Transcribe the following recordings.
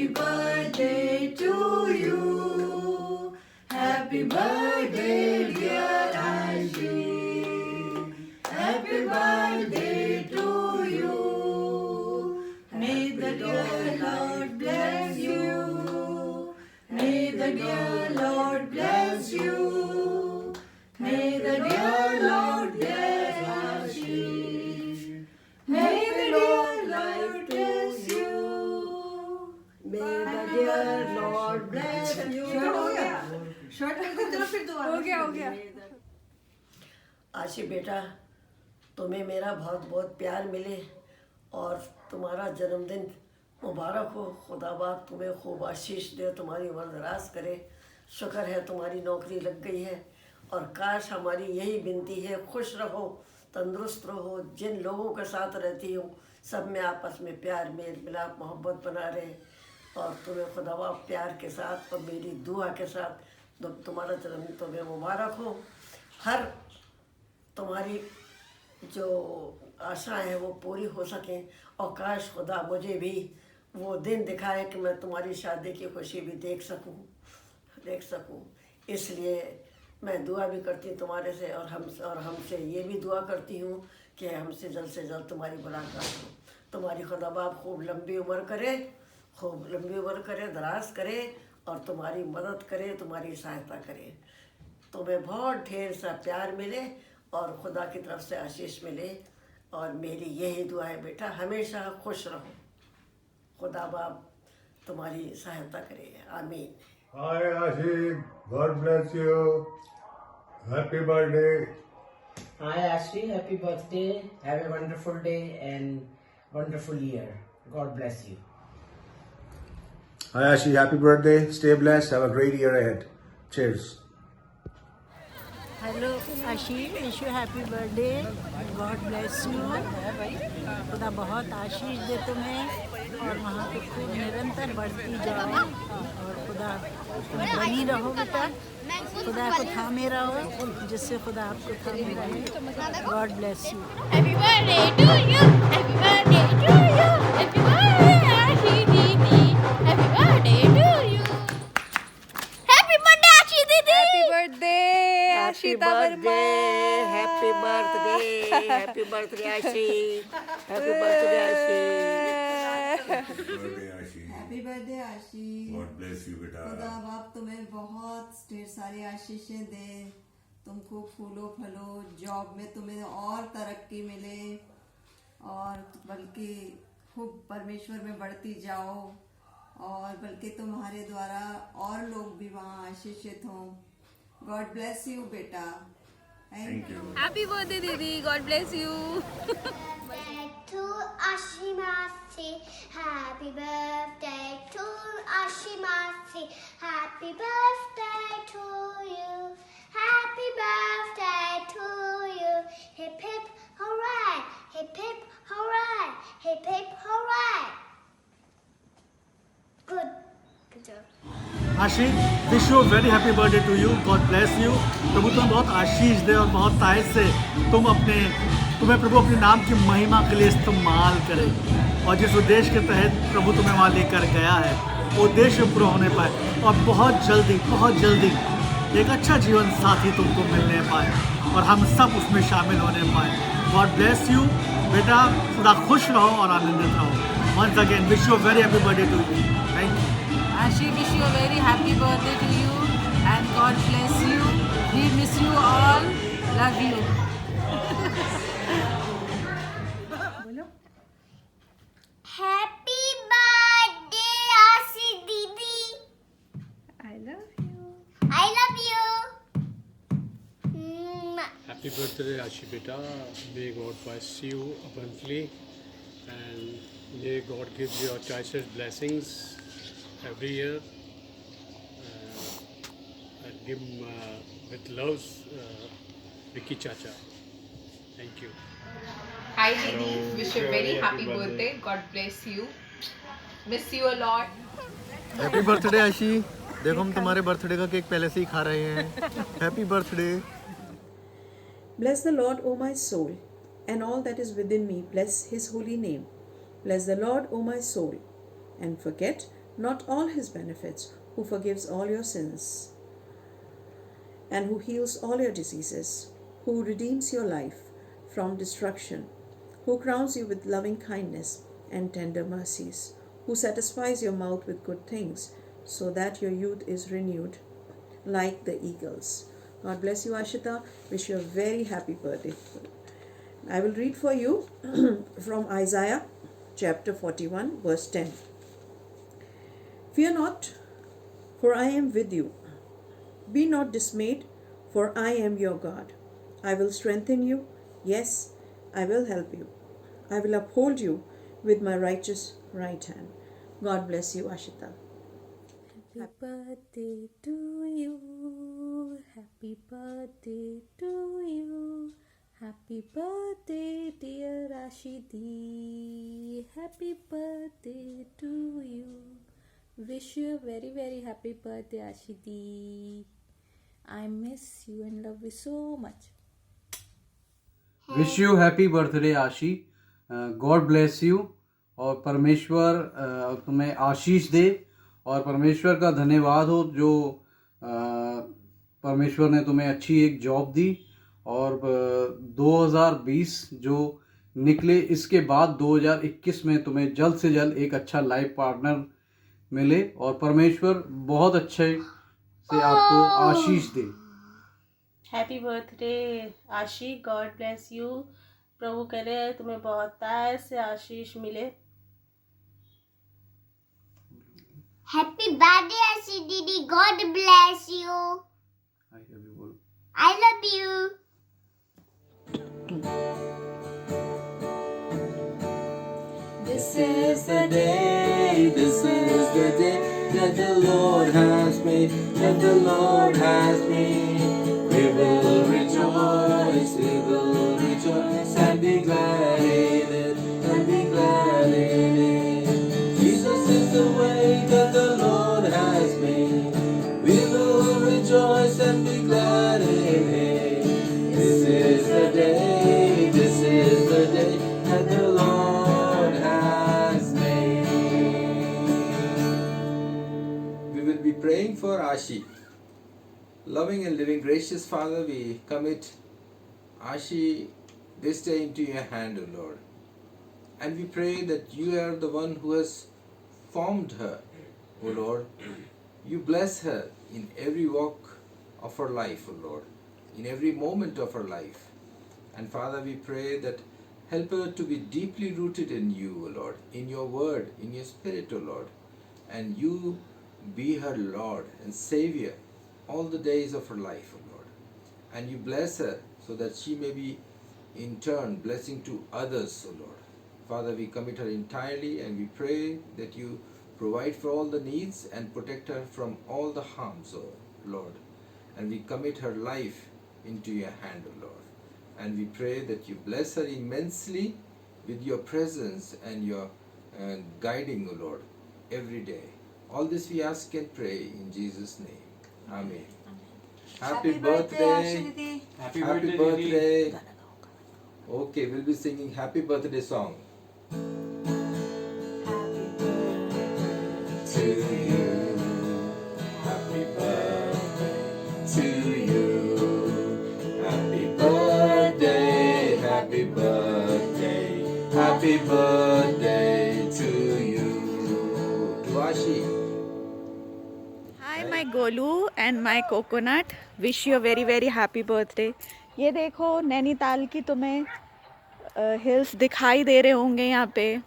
Happy birthday to you. Happy birthday, dear Ashi. Happy birthday to you. May the dear Lord bless you. May the dear Lord bless you. May the dear Lord bless Ashi. May the dear Lord bless you. May the dear Lord bless you. Shirt कर दो फिर दोबारा हो गया आशी बेटा, तुम्हें मेरा बहुत बहुत प्यार मिले और तुम्हारा जन्मदिन मुबारक हो। खुदा बाप तुम्हें खूब आशीष दे, तुम्हारी उम्र दराज करे। शुक्र है तुम्हारी नौकरी लग गई है और काश हमारी यही विनती है, खुश रहो, तंदुरुस्त रहो। जिन लोगों के साथ रहती हो सब में आपस में प्यार, मेल मिलाप, मोहब्बत बना रहे और तुम्हें खुदा बाप प्यार के साथ और मेरी दुआ के साथ तुम्हारा जन्मदिन तुम्हें मुबारक हो। हर तुम्हारी जो आशाएं हैं वो पूरी हो सकें और काश खुदा मुझे भी वो दिन दिखाए कि मैं तुम्हारी शादी की खुशी भी देख सकूं। इसलिए मैं दुआ भी करती हूँ तुम्हारे से और हमसे ये भी दुआ करती हूँ कि हमसे जल्द से जल्द तुम्हारी मुलाकात हो। तुम्हारी खुदा बाप खूब लंबी उम्र करे, दराज करे और तुम्हारी मदद करे, तुम्हारी सहायता करे। तुम्हें बहुत ढेर सा प्यार मिले और खुदा की तरफ से आशीष मिले और मेरी यही दुआ है बेटा, हमेशा खुश रहो। खुदा बाप तुम्हारी सहायता करे, आमीन। Hi Ashi, God bless you. Happy birthday. Hi Ashi, happy birthday. Have a wonderful day and wonderful year. God bless you. Hi Ashi, happy birthday. Stay blessed. Have a great year ahead. Cheers. Hello Ashi, wish you happy birthday, God bless you. खुदा बहुत आशीष दे तुम्हें और वहाँ पे खूब निरंतर बढ़ती जाओ और खुदा तुम बनी रहो बेटा, खुदा को थामे रहो जिससे खुदा आपको थामे रहे। God bless you. Happy birthday to you. Happy birthday to you. Happy birthday Ashi Didi. Happy birthday to you. Happy birthday Ashi Didi. Happy birthday Ashita Verma. Happy birthday आशी, हैप्पी बर्थडे आशी। Birthday Ashi. हैप्पी बर्थडे आशी। God bless you बेटा. खुदा बाप तुम्हें बहुत ढेर सारी आशीषें दे, तुम खूब फूलो फलो, जॉब में तुम्हें और तरक्की मिले और बल्कि खूब परमेश्वर में बढ़ती जाओ और बल्कि तुम्हारे द्वारा और लोग भी वहाँ आशीषित हों। गॉड ब्लेस यू बेटा। Thank you. हैप्पी बर्थडे दीदी, God bless you. To Ashimasi, happy birthday to Ashimasi, happy birthday to you, happy birthday to you, hip hip hooray, hip hip hooray, hip hip hooray. Good job. Ashi, wish you very happy birthday to you, God bless you. प्रभु तुम्हें बहुत आशीष दे और बहुत तायत से तुम्हें प्रभु अपने नाम की महिमा के लिए इस्तेमाल करे और जिस उद्देश्य के तहत प्रभु तुम्हें वहाँ लेकर गया है वो उद्देश्य पूरा होने पाए और बहुत जल्दी एक अच्छा जीवन साथी तुमको मिलने पाए और हम सब उसमें शामिल होने पाए। गॉड ब्लेस यू बेटा, खुदा खुश रहो और आनंदित रहो। Once again wish you very happy birthday to you. Thank you. Ashi, wish you a very happy birthday to you and God bless you. We miss you all. Love you. Happy birthday Ashi Didi. I love you. I love you. Mwah. Happy birthday Ashi beta. May God bless you abundantly and may God give you your choicest blessings every year and give with loves Vicky Chacha. Thank you. Hi Didi, wish you a very happy birthday. God bless you. Miss you a lot. Happy birthday आशी। देखो हम तुम्हारे birthday का cake पहले से ही खा रहे हैं। Happy birthday. Bless the Lord, O my soul, and all that is within me, bless his holy name. Bless the Lord, O my soul, and forget not all his benefits, who forgives all your sins and who heals all your diseases, who redeems your life from destruction, who crowns you with loving kindness and tender mercies, who satisfies your mouth with good things, so that your youth is renewed like the eagles. God bless you, Ashita. Wish you a very happy birthday. I will read for you from Isaiah chapter 41, verse 10. Fear not, for I am with you. Be not dismayed, for I am your God. I will strengthen you. Yes, I will help you. I will uphold you with my righteous right hand. God bless you, Ashita. Happy birthday to you. Happy birthday to you. Happy birthday, dear Rashidi. Happy birthday to you. Wish you a very, very happy birthday, Ashidi. I miss you and love you so much. Wish you happy birthday Ashi. God bless you और परमेश्वर तुम्हें आशीष दे और परमेश्वर का धन्यवाद हो जो परमेश्वर ने तुम्हें अच्छी एक जॉब दी और 2020 जो निकले इसके बाद 2021 में तुम्हें जल्द से जल्द एक अच्छा लाइफ पार्टनर मिले और परमेश्वर बहुत अच्छे से आपको आशीष दे. Happy birthday Ashi. God bless you. प्रभु करे तुम्हें बहुत तार से आशीष मिले. Happy birthday, Ashi Didi. God bless you. I love you. This is the day that the Lord has made, that the Lord has made. We will rejoice and be glad in it, and be glad in it. Jesus is the way that the Lord has made. We will rejoice and be glad in it. This is the day that the Lord has made. We will be praying for Ashi. Loving and living gracious Father, we commit Ashi this day into your hand, O Lord. And we pray that you are the one who has formed her, O Lord. You bless her in every walk of her life, O Lord, in every moment of her life. And Father, we pray that help her to be deeply rooted in you, O Lord, in your word, in your spirit, O Lord. And you be her Lord and Savior all the days of her life, O Lord. And you bless her so that she may be in turn blessing to others, O Lord. Father, we commit her entirely and we pray that you provide for all the needs and protect her from all the harms, O Lord. And we commit her life into your hand, O Lord. And we pray that you bless her immensely with your presence and your guiding, O Lord, every day. All this we ask and pray in Jesus' name. Amen. Happy birthday. Happy birthday. Okay, we'll be singing happy birthday song. To you. Happy birthday to you. Happy birthday. Happy birthday. Happy birthday to you. To Ashi. Hi my Golu and my coconut. Wish you a very very happy birthday. ये देखो नैनीताल की तुम्हें hills दिखाई दे रहे होंगे यहाँ पे.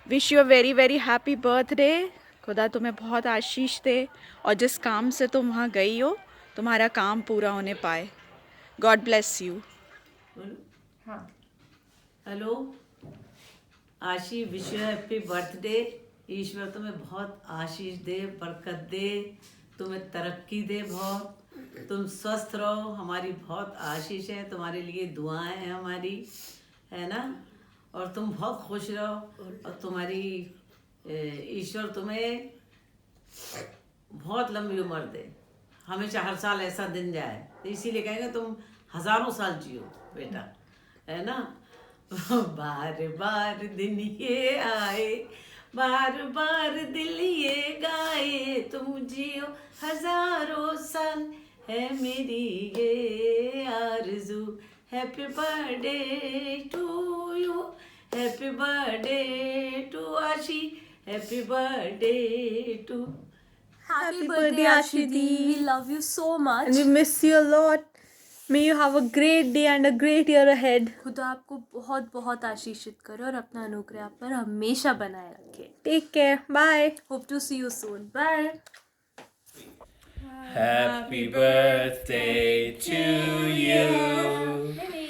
Wish you a very very happy birthday. खुदा तुम्हें बहुत आशीष दे और जिस काम से तुम वहाँ गई हो तुम्हारा काम पूरा होने पाए. God bless you. हाँ hello Ashi. Wish you happy birthday. ईश्वर तुम्हें बहुत आशीष दे, बरकत दे, तुम्हें तरक्की दे बहुत. तुम स्वस्थ रहो. हमारी बहुत आशीष है, तुम्हारे लिए दुआएं हैं हमारी, है ना. और तुम बहुत खुश रहो और तुम्हारी ईश्वर तुम्हें बहुत लंबी उम्र दे. हमेशा हर साल ऐसा दिन जाए. इसीलिए कहेंगे तुम हजारों साल जियो बेटा, है ना. बार बार दिन ये आए बार बार दिल ये गाए तुम जियो हजारों साल है मेरी ये आरज़ू happy birthday to you happy birthday to Ashi happy birthday to Happy birthday, Ashidi. We love you so much. And we miss you a lot. May you have a great day and a great year ahead. खुदा आपको बहुत बहुत आशीषित करे और अपना अनुग्रह आप पर हमेशा बनाए रखे. Take care. Bye. Hope to see you soon. Bye. Happy birthday to you.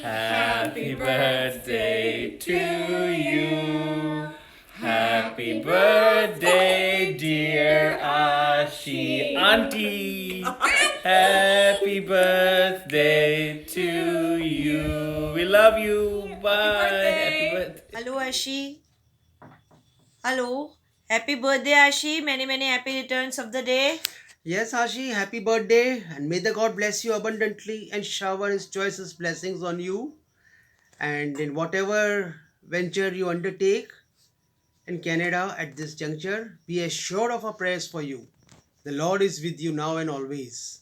Happy birthday to you. Happy birthday, dear Ashi Auntie. Happy birthday to you. We love you. Bye. Happy birthday. Hello, Ashi. Hello. Happy birthday, Ashi. Many happy returns of the day. Yes, Ashi, happy birthday, and may the God bless you abundantly and shower His choicest blessings on you. And in whatever venture you undertake in Canada at this juncture, be assured of our prayers for you. The Lord is with you now and always.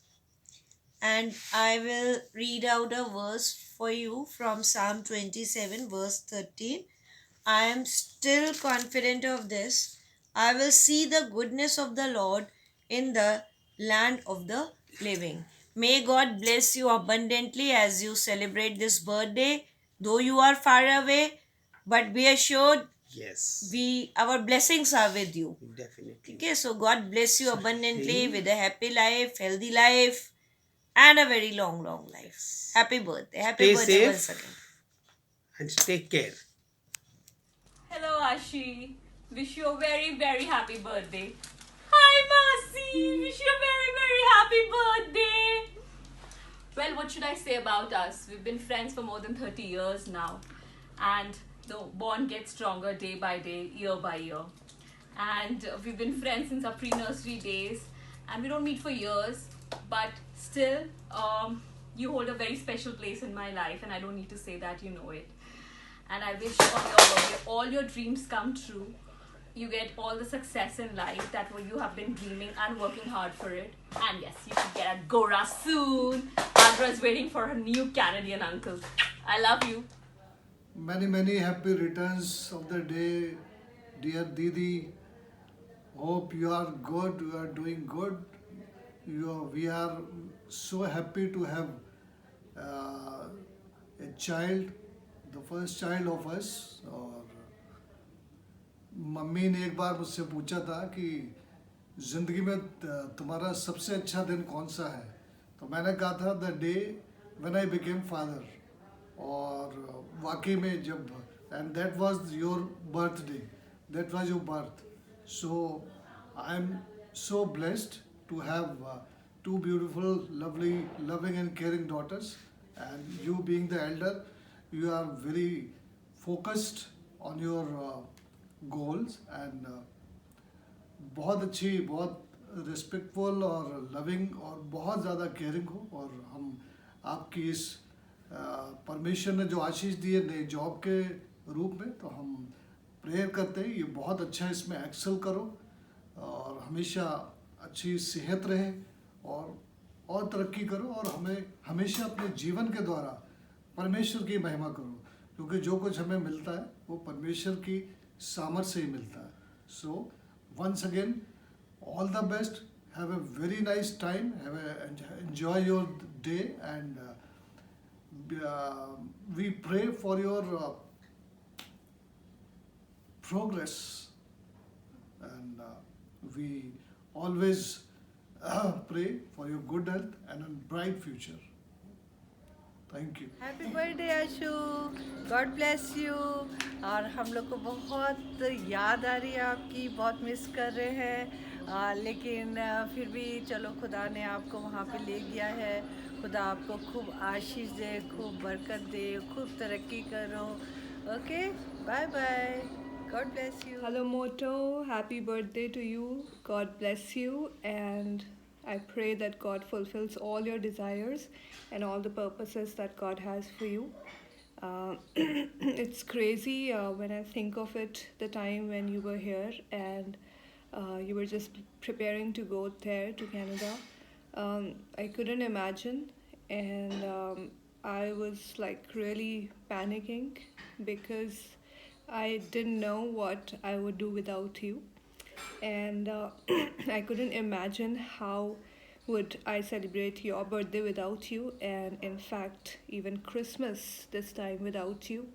And I will read out a verse for you from Psalm 27, verse 13. I am still confident of this. I will see the goodness of the Lord in the land of the living. May God bless you abundantly as you celebrate this birthday. Though you are far away, but be assured, yes, our blessings are with you. Definitely. Okay, so God bless you abundantly with a happy life, healthy life, and a very long life. Happy birthday. Happy Stay birthday safe once again. and take care. Hello, Ashi. Wish you a very, very happy birthday. Hi, Masi. Wish you a very, very happy birthday. Well, what should I say about us? We've been friends for more than 30 years now. And the bond gets stronger day by day, year by year. And we've been friends since our pre-nursery days. And we don't meet for years. But still, you hold a very special place in my life. And I don't need to say that, you know it. And I wish all your dreams come true. You get all the success in life that you have been dreaming and working hard for it. And yes, you should get a Gora soon. Andra is waiting for her new Canadian uncle. I love you. Many happy returns of the day, dear Didi. Hope you are good, you are doing good. We are so happy to have a child, the first child of us. और mummy ने एक बार मुझसे पूछा था कि ज़िंदगी में तुम्हारा सबसे अच्छा दिन कौन सा है, तो मैंने कहा था the day when I became father. और वाकई में जब and that was your birthday, that was your birth. So I am so blessed to have two beautiful, lovely, loving and caring daughters, and you being the elder, you are very focused on your goals and बहुत अच्छी, बहुत respectful और loving और बहुत ज़्यादा caring हो. और हम आपकी इस परमेश्वर ने जो आशीष दी है नए जॉब के रूप में, तो हम प्रेयर करते हैं ये बहुत अच्छा, इसमें एक्सेल करो और हमेशा अच्छी सेहत रहे और तरक्की करो. और हमें हमेशा अपने जीवन के द्वारा परमेश्वर की महिमा करो, क्योंकि जो कुछ हमें मिलता है वो परमेश्वर की सामर्थ से ही मिलता है. So once again all the best, have a very nice time, enjoy your day, and we pray for your progress, and we always pray for your good health and a bright future. Thank you. Happy birthday Ashu, God bless you. और हम लोग को बहुत याद आ रही है आपकी, बहुत मिस कर रहे हैं, लेकिन फिर भी चलो खुदा ने आपको वहाँ पे ले गया है. खुदा आपको खूब आशीष दे, खूब बरकत दे, खूब तरक्की करो. Okay, bye bye. God bless you. Hello Moto, happy birthday to you. God bless you, and I pray that God fulfills all your desires and all the purposes that God has for you. It's crazy when I think of it, the time when you were here and you were just preparing to go there to Canada. I couldn't imagine, and I was like really panicking because I didn't know what I would do without you, and I couldn't imagine how would I celebrate your birthday without you, and in fact even Christmas this time without you.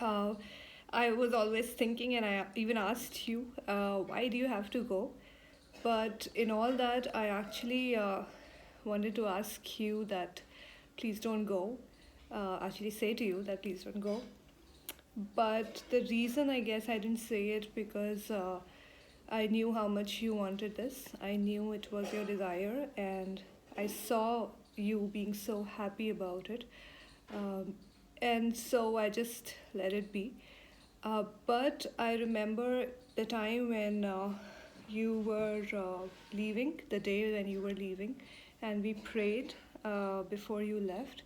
I was always thinking, and I even asked you, why do you have to go? But in all that, I actually wanted to ask you that please don't go. Actually, say to you that please don't go. But the reason I guess I didn't say it because I knew how much you wanted this. I knew it was your desire, and I saw you being so happy about it. And so I just let it be. But I remember the time when you were leaving, the day when you were leaving, and we prayed before you left.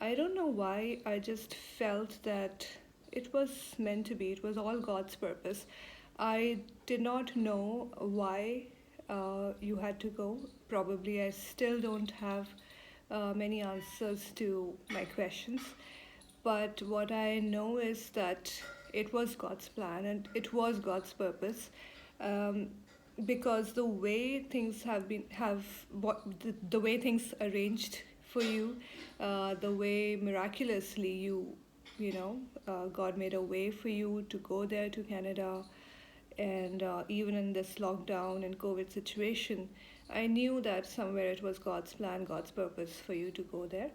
I don't know why, I just felt that it was meant to be. It was all God's purpose. I did not know why you had to go. Probably I still don't have many answers to my questions. But what I know is that it was God's plan and it was God's purpose. Because the way things the way things arranged for you, the way miraculously God made a way for you to go there to Canada, and even in this lockdown and COVID situation, I knew that somewhere it was God's plan, God's purpose for you to go there.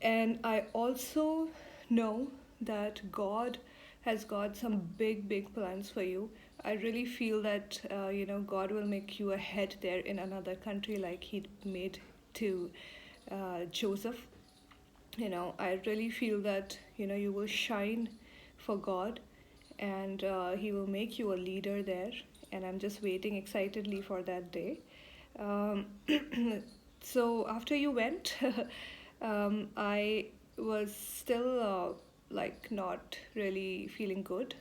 And I also know that God has got some big plans for you. I really feel that God will make you a head there in another country like he made to Joseph. I really feel that you will shine for God, and he will make you a leader there, and I'm just waiting excitedly for that day. So after you went, I was still not really feeling good.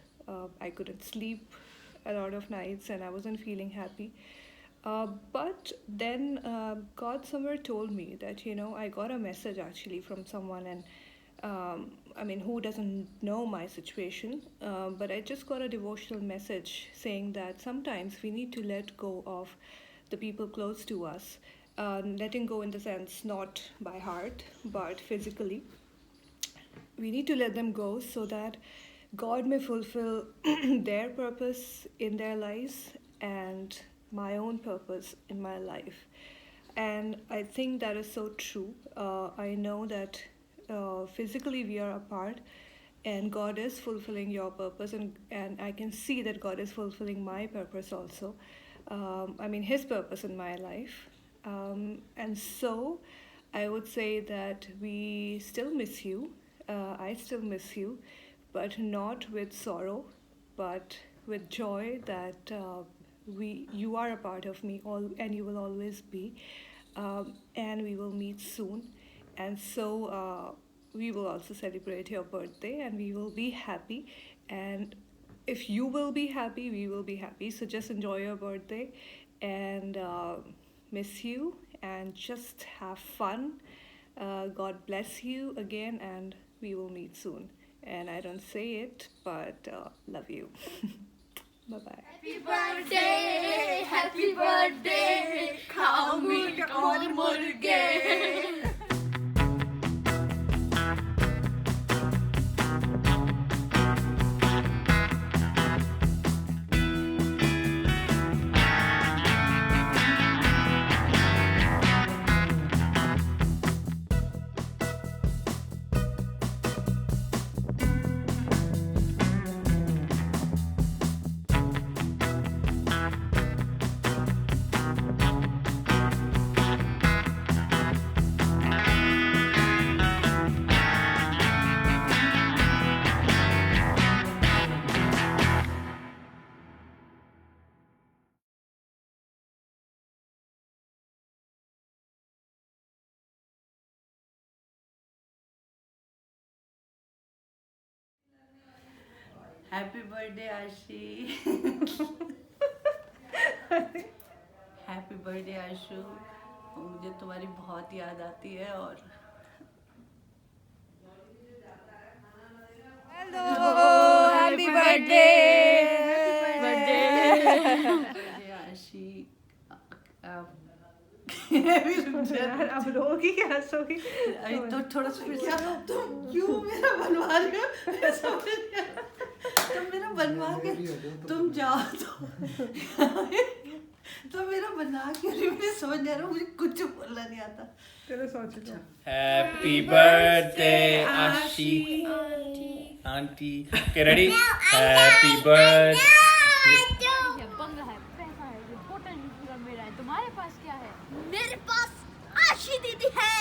I couldn't sleep a lot of nights and I wasn't feeling happy. But then God somewhere told me that I got a message actually from someone, and who doesn't know my situation, but I just got a devotional message saying that sometimes we need to let go of the people close to us. Letting go in the sense not by heart but physically. We need to let them go so that God may fulfill their purpose in their lives and my own purpose in my life. And I think that is so true. I know that physically we are apart, and God is fulfilling your purpose, and I can see that God is fulfilling my purpose also. His purpose in my life. And so I would say that we still miss you. I still miss you, but not with sorrow, but with joy that you are a part of me, and you will always be. And we will meet soon. And so we will also celebrate your birthday, and we will be happy. And if you will be happy, we will be happy. So just enjoy your birthday, and miss you, and just have fun. God bless you again, and we will meet soon. And I don't say it, but love you. Bye-bye. Happy birthday, खाओ meet और मुर्गे. Happy birthday आशी। Happy birthday आशु, मुझे तुम्हारी बहुत याद आती है। और हेलो, हैप्पी बर्थडे बर्थडे आशी। अब रोगी क्या सोगी? अभी तो थोड़ा सा क्या तुम क्यों मेरा बनवा रहे हो? तुम मेरा बनवा के तुम जाओ तो मेरा बना के मैं समझ नहीं आ रहा, मुझे कुछ बोलना नहीं आता। चलो सोच लो। Happy birthday, Ashi. Auntie. Okay, ready? Happy birthday. बंगला है, पैसा है, होटल पूरा मेरा है। तुम्हारे पास क्या है? मेरे पास आशी दीदी है।